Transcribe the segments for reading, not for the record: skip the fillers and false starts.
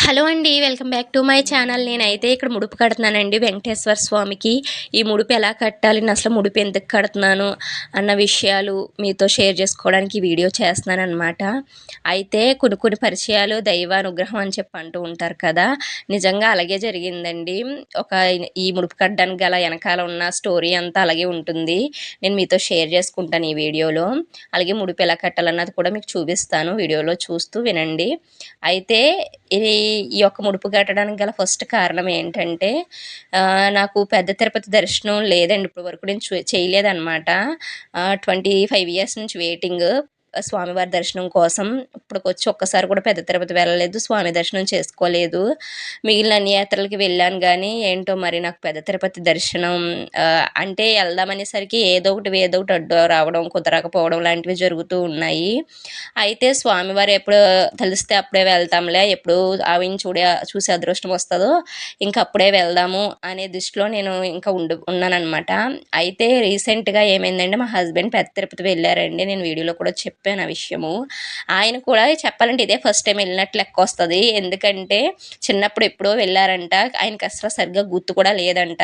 Hello అండి. Welcome back to my channel. నేనైతే ఇక్కడ ముడుపు కడుతున్నానండి వెంకటేశ్వర స్వామికి. ఈ ముడుపు ఎలా కట్టాలి, నేను అసలు ముడుపు ఎందుకు కడుతున్నాను అన్న విషయాలు మీతో షేర్ చేసుకోవడానికి ఈ వీడియో చేస్తున్నానన్నమాట. అయితే కొన్ని పరిచయాలు దైవానుగ్రహం అని చెప్పి అంటూ ఉంటారు కదా, నిజంగా అలాగే జరిగిందండి. ఈ ముడుపు కట్టడానికి గల వెనకాల ఉన్న స్టోరీ అంతా అలాగే ఉంటుంది. నేను మీతో షేర్ చేసుకుంటాను ఈ వీడియోలో. అలాగే ముడుపు ఎలా కట్టాలన్నది కూడా మీకు చూపిస్తాను, వీడియోలో చూస్తూ వినండి. అయితే ఈ యొక్క ముడుపు కట్టడానికి గల ఫస్ట్ కారణం ఏంటంటే, నాకు పెద్ద తిరుపతి దర్శనం లేదండి ఇప్పటి వరకు. నేను చేయలేదన్నమాట. 25 ఇయర్స్ నుంచి వెయిటింగ్ స్వామివారి దర్శనం కోసం. ఇప్పటికొచ్చి ఒక్కసారి కూడా పెద్ద తిరుపతి వెళ్ళలేదు, స్వామి దర్శనం చేసుకోలేదు. మిగిలిన అన్ని యాత్రలకి వెళ్ళాను కానీ ఏంటో మరి నాకు పెద్ద తిరుపతి దర్శనం అంటే వెళ్దామనేసరికి ఏదో ఒకటి అడ్డు రావడం, కుదరకపోవడం లాంటివి జరుగుతూ ఉన్నాయి. అయితే స్వామివారు ఎప్పుడు తెలిస్తే అప్పుడే వెళ్తాంలే, ఎప్పుడు ఆవిని చూసే అదృష్టం వస్తుందో ఇంకా అప్పుడే వెళ్దాము అనే దృష్టిలో నేను ఇంకా ఉన్నానన్నమాట. అయితే రీసెంట్గా ఏమైందంటే, మా హస్బెండ్ పెద్ద తిరుపతి వెళ్ళారండి. నేను వీడియోలో కూడా చెప్పాను ఆ విషయము. ఆయన కూడా చెప్పాలంటే ఇదే ఫస్ట్ టైం వెళ్ళినట్లు లెక్క వస్తుంది. ఎందుకంటే చిన్నప్పుడు ఎప్పుడో వెళ్ళారంట, ఆయనకి అసలు సరిగ్గా గుర్తు కూడా లేదంట.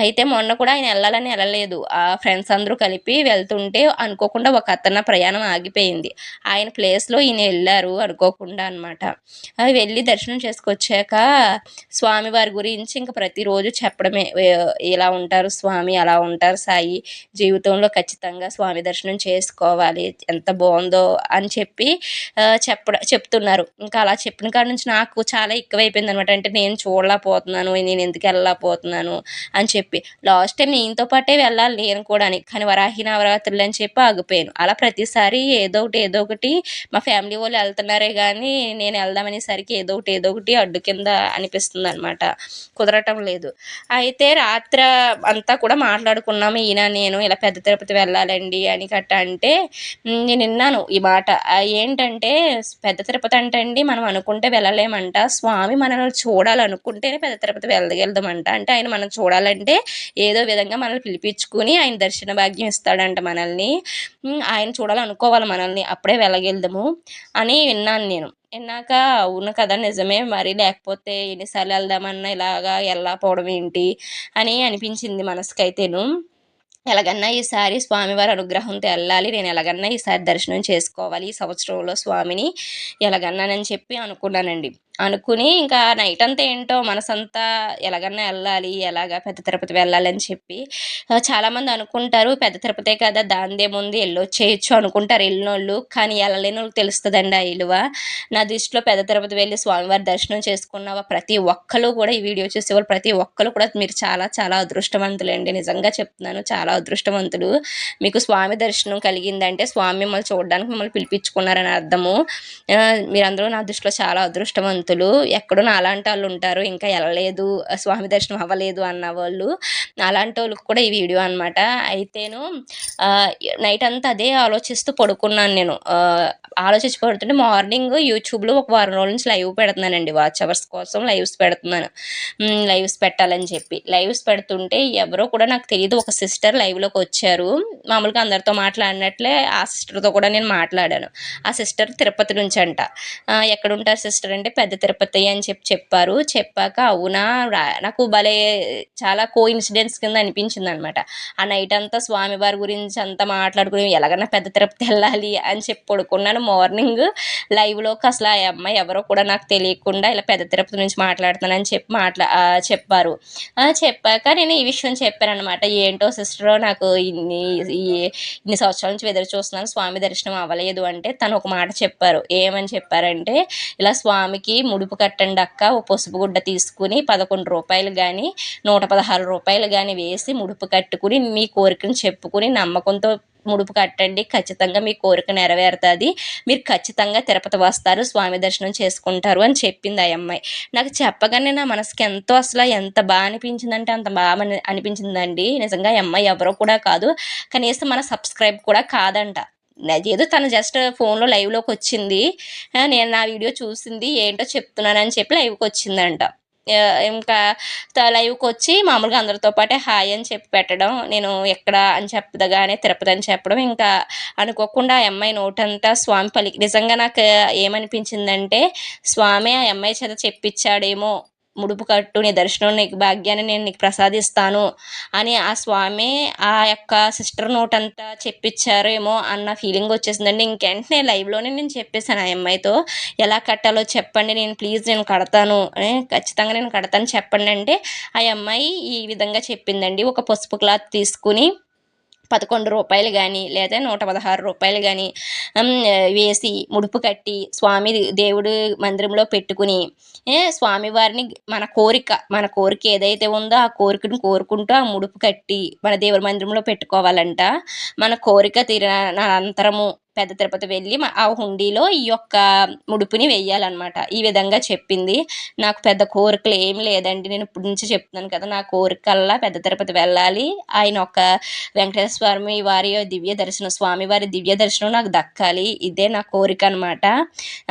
అయితే మొన్న కూడా ఆయన వెళ్ళలేదు. ఆ ఫ్రెండ్స్ అందరూ కలిపి వెళ్తుంటే అనుకోకుండా ఒక అతన ప్రయాణం ఆగిపోయింది. ఆయన ప్లేస్లో ఈయన వెళ్ళారు అనుకోకుండా అనమాట. వెళ్ళి దర్శనం చేసుకొచ్చాక స్వామివారి గురించి ఇంకా ప్రతిరోజు చెప్పడమే, ఇలా ఉంటారు స్వామి, అలా ఉంటారు సాయి, జీవితంలో ఖచ్చితంగా స్వామి దర్శనం చేసుకోవాలి, ఎంత బాగుందో అని చెప్పి చెప్తున్నారు. ఇంకా అలా చెప్పిన కాడ నుంచి నాకు చాలా ఎక్కువైపోయింది అనమాట. అంటే నేను చూడలేకపోతున్నాను, నేను ఎందుకు వెళ్ళలేకపోతున్నాను అని చెప్పి లాస్ట్ టైం ఈయనతో పాటే వెళ్ళాలి నేను కూడా, కానీ వరాహి నవరాత్రులు అని చెప్పి ఆగిపోయాను. అలా ప్రతిసారి ఏదో ఒకటి మా ఫ్యామిలీ వాళ్ళు వెళ్తున్నారే కానీ నేను వెళ్దామనేసరికి ఏదో ఒకటి అడ్డు కింద అనిపిస్తుంది అనమాట, కుదరటం లేదు. అయితే రాత్రి అంతా కూడా మాట్లాడుకున్నాము ఈయన నేను, ఇలా పెద్ద తిరుపతి వెళ్ళాలండి అని అంటే నేను విన్నాను ఈ మాట. ఏంటంటే పెద్ద తిరుపతి అంటే అండి మనం అనుకుంటే వెళ్ళలేమంట, స్వామి మనల్ని చూడాలనుకుంటేనే పెద్ద తిరుపతి వెళ్దామంట. అంటే ఆయన మనం చూడాలంటే ఏదో విధంగా మనల్ని పిలిపించుకుని ఆయన దర్శన భాగ్యం ఇస్తాడంట మనల్ని. ఆయన చూడాలనుకోవాలి మనల్ని, అప్పుడే వెళ్ళగెళ్దాము అని విన్నాను నేను. విన్నాక అవును కదా నిజమే మరి, లేకపోతే ఎన్నిసార్లు వెళ్దామన్నా ఇలాగా వెళ్ళకపోవడం ఏంటి అని అనిపించింది మనసుకైతేను. ఎలాగన్నా ఈసారి స్వామివారి అనుగ్రహంతో వెళ్ళాలి, నేను ఎలాగన్నా ఈసారి దర్శనం చేసుకోవాలి ఈ సంవత్సరంలో స్వామిని ఎలాగన్నానని చెప్పి అనుకున్నానండి. అనుకుని ఇంకా నైట్ అంతా ఏంటో మనసంతా ఎలాగన్నా వెళ్ళాలి, ఎలాగా పెద్ద తిరుపతి వెళ్ళాలని చెప్పి చాలామంది అనుకుంటారు, పెద్ద తిరుపతే కదా దాందేముంది వెళ్ళొచ్చేయచ్చు అనుకుంటారు వెళ్ళినోళ్ళు. కానీ వెళ్ళలేని వాళ్ళకి తెలుస్తుందండి ఆ విలువ. నా దృష్టిలో పెద్ద తిరుపతి వెళ్ళి స్వామివారి దర్శనం చేసుకున్న ప్రతి ఒక్కరు కూడా, ఈ వీడియో చూసేవాళ్ళు ప్రతి ఒక్కరు కూడా మీరు చాలా చాలా అదృష్టవంతులండి. నిజంగా చెప్తున్నాను, చాలా అదృష్టవంతులు. మీకు స్వామి దర్శనం కలిగిందంటే స్వామి మిమ్మల్ని చూడడానికి మిమ్మల్ని పిలిపించుకున్నారని అర్థము. మీరందరూ నా దృష్టిలో చాలా అదృష్టవంతులు. ఎక్కడో అలాంటి వాళ్ళు ఉంటారు, ఇంకా వెళ్ళలేదు, స్వామి దర్శనం అవ్వలేదు అన్న వాళ్ళు. అలాంటి వాళ్ళకి కూడా ఈ వీడియో అనమాట. అయితేను నైట్ అంతా అదే ఆలోచిస్తూ పడుకున్నాను నేను. ఆలోచించి పడుతుంటే మార్నింగ్ యూట్యూబ్లో ఒక వారం రోజుల నుంచి లైవ్ పెడుతున్నానండి, వాచ్ అవర్స్ కోసం లైవ్స్ పెడుతున్నాను. లైవ్స్ పెట్టాలని చెప్పి లైవ్స్ పెడుతుంటే ఎవరో కూడా నాకు తెలియదు ఒక సిస్టర్ లైవ్లోకి వచ్చారు. మామూలుగా అందరితో మాట్లాడినట్లే ఆ సిస్టర్తో కూడా నేను మాట్లాడాను. ఆ సిస్టర్ తిరుపతి నుంచి అంట. ఎక్కడ ఉంటారు సిస్టర్ అంటే పెద్ద తిరుపతి అని చెప్పారు. చెప్పాక అవునా, నాకు భలే చాలా కోఇన్సిడెన్స్ కింద అనిపించింది అనమాట. ఆ నైట్ అంతా స్వామివారి గురించి అంతా మాట్లాడుకుని ఎలాగన్నా పెద్ద తిరుపతి వెళ్ళాలి అని చెప్పి పడుకున్నాను. మార్నింగ్ లైవ్లోకి అసలు ఆ అమ్మాయి ఎవరో కూడా నాకు తెలియకుండా ఇలా పెద్ద తిరుపతి నుంచి మాట్లాడుతున్నానని చెప్పి చెప్పారు. చెప్పాక నేను ఈ విషయం చెప్పాను అనమాట. ఏంటో సిస్టర్, నాకు ఇన్ని సంవత్సరాల నుంచి ఎదురు చూస్తున్నాను, స్వామి దర్శనం అవ్వలేదు అంటే తను ఒక మాట చెప్పారు. ఏమని చెప్పారంటే, ఇలా స్వామికి ముడుపు కట్టండి అక్క, ఓ పసుపు గుడ్డ తీసుకుని 11 రూపాయలు కానీ 116 రూపాయలు కానీ వేసి ముడుపు కట్టుకుని మీ కోరికను చెప్పుకుని నమ్మకంతో ముడుపు కట్టండి, ఖచ్చితంగా మీ కోరిక నెరవేరుతుంది, మీరు ఖచ్చితంగా తిరుపతి వస్తారు, స్వామి దర్శనం చేసుకుంటారు అని చెప్పింది ఆ అమ్మాయి. నాకు చెప్పగానే నా మనసుకి ఎంతో అసలు ఎంత బాగా అనిపించిందంటే అంత బాగా అనిపించిందండి. నిజంగా ఈ అమ్మాయి ఎవరో కూడా కాదు, కనీసం మన సబ్స్క్రైబ్ కూడా కాదంట. ఏదో తను జస్ట్ ఫోన్లో లైవ్లోకి వచ్చింది, నేను నా వీడియో చూసింది, ఏంటో చెప్తున్నానని చెప్పి లైవ్కి వచ్చిందంట. ఇంకా లైవ్కి వచ్చి మామూలుగా అందరితో పాటే హాయ్ అని చెప్పి పెట్టడం, నేను ఎక్కడ అని చెప్పదగానే తిరుపతి అని చెప్పడం, ఇంకా అనుకోకుండా ఆ అమ్మాయి నోటంతా స్వామి నిజంగా నాకు ఏమనిపించిందంటే స్వామి ఆ అమ్మాయి చేత చెప్పించాడేమో, ముడుపు కట్టు, నీ దర్శనం, నీకు భాగ్యాన్ని నేను నీకు ప్రసాదిస్తాను అని ఆ స్వామి ఆ యొక్క సిస్టర్ నోట్ అంతా చెప్పించారేమో అన్న ఫీలింగ్ వచ్చేసిందండి. ఇంకెంటనే లైవ్లోనే నేను చెప్పేశాను ఆ అమ్మాయితో, ఎలా కట్టాలో చెప్పండి, నేను ప్లీజ్ నేను కడతాను, ఖచ్చితంగా నేను కడతాను చెప్పండి అంటే ఆ అమ్మాయి ఈ విధంగా చెప్పిందండి. ఒక పసుపు క్లాత్ తీసుకుని 11 రూపాయలు కానీ లేదా 116 రూపాయలు కానీ వేసి ముడుపు కట్టి స్వామి దేవుడు మందిరంలో పెట్టుకుని స్వామివారిని మన కోరిక ఏదైతే ఉందో ఆ కోరికను కోరుకుంటూ ఆ ముడుపు కట్టి మన దేవుడి మందిరంలో పెట్టుకోవాలంట. మన కోరిక తీరిన అనంతరము పెద్ద తిరుపతి వెళ్ళి ఆ హుండీలో ఈ యొక్క ముడుపుని వెయ్యాలన్నమాట. ఈ విధంగా చెప్పింది. నాకు పెద్ద కోరికలు ఏం లేదండి, నేను ఇప్పటి నుంచి చెప్తున్నాను కదా, నా కోరికల్లా పెద్ద తిరుపతి వెళ్ళాలి, ఆయన ఒక వెంకటేశ్వర స్వామి వారి దివ్య దర్శనం, స్వామివారి దివ్య దర్శనం నాకు దక్కాలి, ఇదే నా కోరిక అనమాట.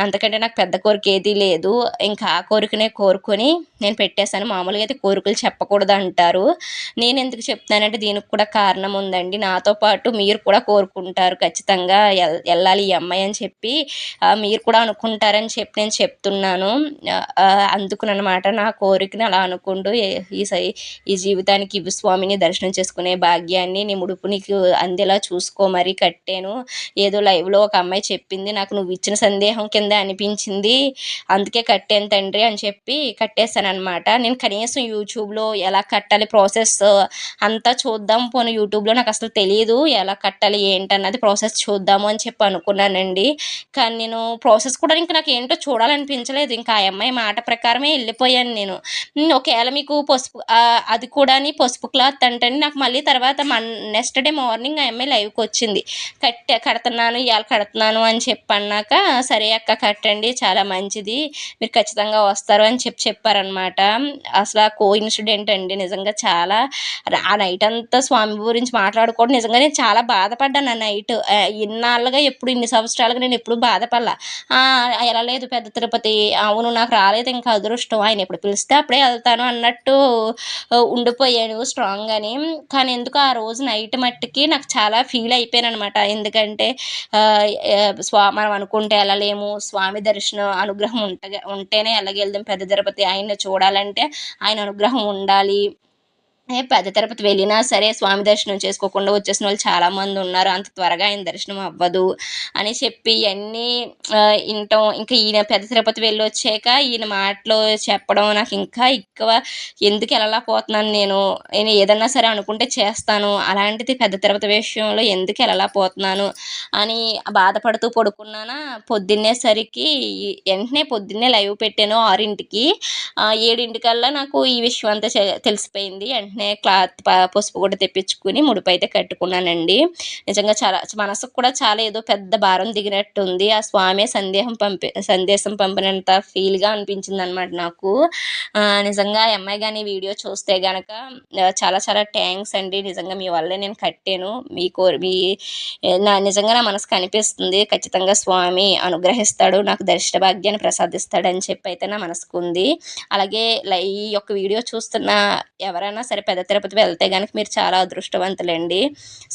అంతకంటే నాకు పెద్ద కోరిక ఏదీ లేదు. ఇంకా ఆ కోరికనే కోరుకొని నేను పెట్టేశాను. మామూలుగా అయితే కోరికలు చెప్పకూడదు అంటారు, నేను ఎందుకు చెప్తానంటే దీనికి కూడా కారణం ఉందండి. నాతో పాటు మీరు కూడా కోరుకుంటారు ఖచ్చితంగా వెళ్ళాలి ఈ అమ్మాయి అని చెప్పి, మీరు కూడా అనుకుంటారని చెప్పి నేను చెప్తున్నాను. అందుకునమాట నా కోరికని అలా అనుకుంటూ ఈ జీవితానికి ఇవి స్వామిని దర్శనం చేసుకునే భాగ్యాన్ని నీ ముడుపు నీకు అందేలా చూసుకో మరి కట్టాను. ఏదో లైవ్లో ఒక అమ్మాయి చెప్పింది, నాకు నువ్వు ఇచ్చిన సందేహం కింద అనిపించింది, అందుకే కట్టాను తండ్రి అని చెప్పి కట్టేశాను అనమాట. నేను కనీసం యూట్యూబ్లో ఎలా కట్టాలి ప్రాసెస్ అంతా చూద్దాం, పోనీ యూట్యూబ్లో నాకు అసలు తెలియదు ఎలా కట్టాలి ఏంటన్నది, ప్రాసెస్ చూద్దాము అని చెప్పి అనుకున్నానండి. కానీ నేను ప్రాసెస్ కూడా ఇంకా నాకు ఏంటో చూడాలనిపించలేదు, ఇంకా ఆ అమ్మాయి మాట ప్రకారమే వెళ్ళిపోయాను నేను. ఒకవేళ మీకు అది కూడా పసుపు క్లాత్ అంటే నాకు మళ్ళీ తర్వాత నెక్స్ట్ డే మార్నింగ్ ఆ అమ్మాయి లైవ్కి వచ్చింది, కడుతున్నాను ఇవాళ కడుతున్నాను అని చెప్పి అన్నాక, సరే అక్క కట్టండి చాలా మంచిది, మీరు ఖచ్చితంగా వస్తారు అని చెప్పారనమాట. అసలు ఆ కోఇన్సిడెంట్ అండి, నిజంగా చాలా ఆ నైట్ అంతా స్వామి గురించి మాట్లాడుకోవడం నిజంగా నేను చాలా బాధపడ్డాను. ఆ నైట్ ఇన్నాళ్ళుగా ఇన్ని సంవత్సరాలుగా నేను ఎప్పుడు బాధపడలా. ఎలా లేదు పెద్ద తిరుపతి, అవును నాకు రాలేదు ఇంకా అదృష్టం, ఆయన ఎప్పుడు పిలిస్తే అప్పుడే వెళ్తాను అన్నట్టు ఉండిపోయాను స్ట్రాంగ్గాని. కానీ ఎందుకు ఆ రోజు నైట్ మట్టికి నాకు చాలా ఫీల్ అయిపోయాను అనమాట. ఎందుకంటే మనం అనుకుంటే వెళ్ళలేము, స్వామి దర్శనం అనుగ్రహం ఉంటేనే వెళ్ళగెళ్దాం పెద్ద తిరుపతి, ఆయన్ని చూడాలంటే ఆయన అనుగ్రహం ఉండాలి. పెద్ద తిరుపతి వెళ్ళినా సరే స్వామి దర్శనం చేసుకోకుండా వచ్చేసిన వాళ్ళు చాలామంది ఉన్నారు, అంత త్వరగా ఆయన దర్శనం అవ్వదు అని చెప్పి అన్నీ వినటం, ఇంకా ఈయన పెద్ద తిరుపతి వెళ్ళి వచ్చాక ఈయన మాటలు చెప్పడం నాకు ఇంకా ఎక్కువ ఎందుకు వెళ్ళలేకపోతున్నాను, నేను ఏదన్నా సరే అనుకుంటే చేస్తాను, అలాంటిది పెద్ద తిరుపతి విషయంలో ఎందుకు వెళ్ళలేకపోతున్నాను అని బాధపడుతూ పడుకున్నానా. వెంటనే పొద్దున్నే లైవ్ పెట్టాను 6ంటికి, 7ంటికల్లా నాకు ఈ విషయం అంతా తెలిసిపోయింది. వెంటనే క్లాత్ పసుపు కూడా తెప్పించుకుని ముడుపు అయితే కట్టుకున్నానండి. నిజంగా చాలా మనసుకు కూడా చాలా ఏదో పెద్ద భారం దిగినట్టు ఉంది. ఆ స్వామి సందేశం పంపినంత ఫీల్గా అనిపించింది అనమాట నాకు. నిజంగా ఆ అమ్మాయి కానీ వీడియో చూస్తే కనుక చాలా చాలా థ్యాంక్స్ అండి, నిజంగా మీ వల్లే నేను కట్టాను, నిజంగా నా మనసుకు అనిపిస్తుంది ఖచ్చితంగా స్వామి అనుగ్రహిస్తాడు, నాకు దర్శన భాగ్యాన్ని ప్రసాదిస్తాడు అని చెప్పి అయితే నా మనసుకు ఉంది. అలాగే ఈ యొక్క వీడియో చూస్తున్న ఎవరైనా సరే పెద్ద తిరుపతి వెళ్తే కనుక మీరు చాలా అదృష్టవంతులండి,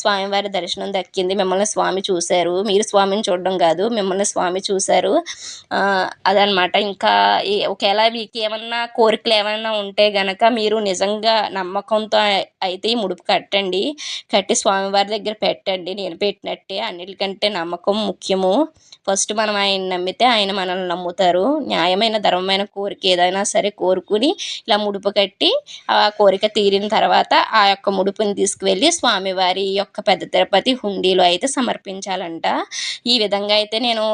స్వామివారి దర్శనం దక్కింది, మిమ్మల్ని స్వామి చూశారు, మీరు స్వామిని చూడడం కాదు మిమ్మల్ని స్వామి చూశారు, అదనమాట. ఇంకా ఒకవేళ మీకు ఏమన్నా కోరికలు ఏమైనా ఉంటే గనక మీరు నిజంగా నమ్మకంతో అయితే ఈ ముడుపు కట్టి స్వామివారి దగ్గర పెట్టండి. నేను పెట్టినట్టే, అన్నిటికంటే నమ్మకం ముఖ్యము. ఫస్ట్ మనం ఆయన నమ్మితే ఆయన మనల్ని నమ్ముతారు. న్యాయమైన ధర్మమైన కోరిక ఏదైనా సరే కోరుకుని ఇలా ముడుపు కట్టి ఆ కోరిక తీరిన తర్వాత ఆ యొక్క ముడుపుని తీసుకువెళ్ళి స్వామివారి యొక్క పెద్ద తిరుపతి హుండీలో అయితే సమర్పించాలంట. ఈ విధంగా అయితే నేను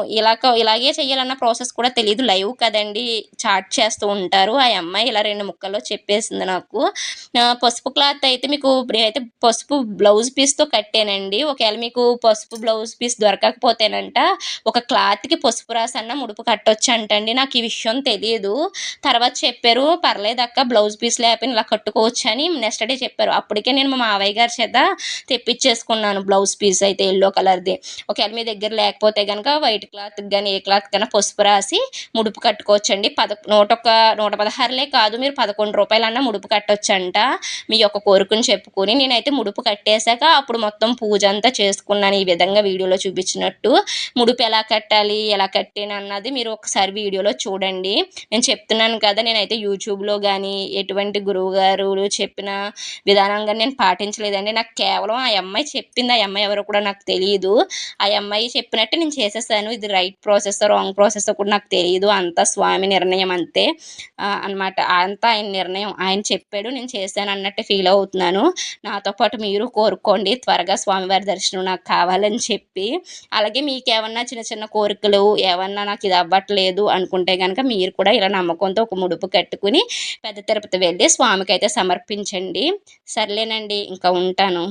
ఇలాగే చేయాలన్న ప్రాసెస్ కూడా తెలియదు, లైవ్ కదండి చాట్ చేస్తూ ఉంటారు. ఆ అమ్మాయి ఇలా 2 ముక్కల్లో చెప్పేసింది నాకు. పసుపు క్లాత్ అయితే నేనైతే పసుపు బ్లౌజ్ పీస్తో కట్టానండి. ఒకవేళ మీకు పసుపు బ్లౌజ్ పీస్ దొరకకపోతేనంట ఒక క్లాత్కి పసుపు రాసన్న ముడుపు కట్టొచ్చు అంటండి. నాకు ఈ విషయం తెలియదు, తర్వాత చెప్పారు పర్లేదు అక్క బ్లౌజ్ పీస్ లేకపోయినా ఇలా కట్టుకోవచ్చు అని. నెక్స్ట్ డే చెప్పారు. అప్పటికే నేను మా మావయ్య గారి చేత తెప్పించేసుకున్నాను బ్లౌజ్ పీస్ అయితే ఎల్లో కలర్ది. ఒకవేళ మీ దగ్గర లేకపోతే కనుక వైట్ క్లాత్కి కానీ ఏ క్లాత్ కన్నా పసుపు రాసి ముడుపు కట్టుకోవచ్చండి. 116 కాదు, మీరు 11 రూపాయలన్నా ముడుపు కట్టొచ్చంట మీ యొక్క కోరికను చెప్పుకొని. నేనైతే ముడుపు కట్టేశాక అప్పుడు మొత్తం పూజ అంతా చేసుకున్నాను ఈ విధంగా వీడియోలో చూపించినట్టు. ముడుపు ఎలా కట్టాలి, ఎలా కట్టాను అన్నది మీరు ఒకసారి వీడియోలో చూడండి. నేను చెప్తున్నాను కదా, నేనైతే యూట్యూబ్లో కానీ ఎటువంటి గురువు గారు చెప్పిన విధానంగా నేను పాటించలేదండి. నాకు కేవలం ఆ అమ్మాయి చెప్పింది, ఆ అమ్మాయి ఎవరో కూడా నాకు తెలియదు. ఆ అమ్మాయి చెప్పినట్టు నేను చేసేసాను. ఇది రైట్ ప్రాసెస్ రాంగ్ ప్రాసెస్ కూడా నాకు తెలియదు. అంతా స్వామి నిర్ణయం అంతే అనమాట. అంతా ఆయన నిర్ణయం, ఆయన చెప్పాడు నేను చేశాను అన్నట్టు ఫీల్ అవుతున్నాను. నాతో పాటు మీరు కోరుకోండి త్వరగా స్వామివారి దర్శనం నాకు కావాలని చెప్పి. అలాగే మీకేమన్నా చిన్న చిన్న కోరికలు ఏమన్నా నాకు ఇది అవ్వట్లేదు అనుకుంటే కనుక మీరు కూడా ఇలా నమ్మకంతో ఒక ముడుపు కట్టుకుని పెద్ద తిరుపతి వెళ్ళి స్వామికి అయితే సమర్పించండి. సర్లేనండి, ఇంకా ఉంటాను.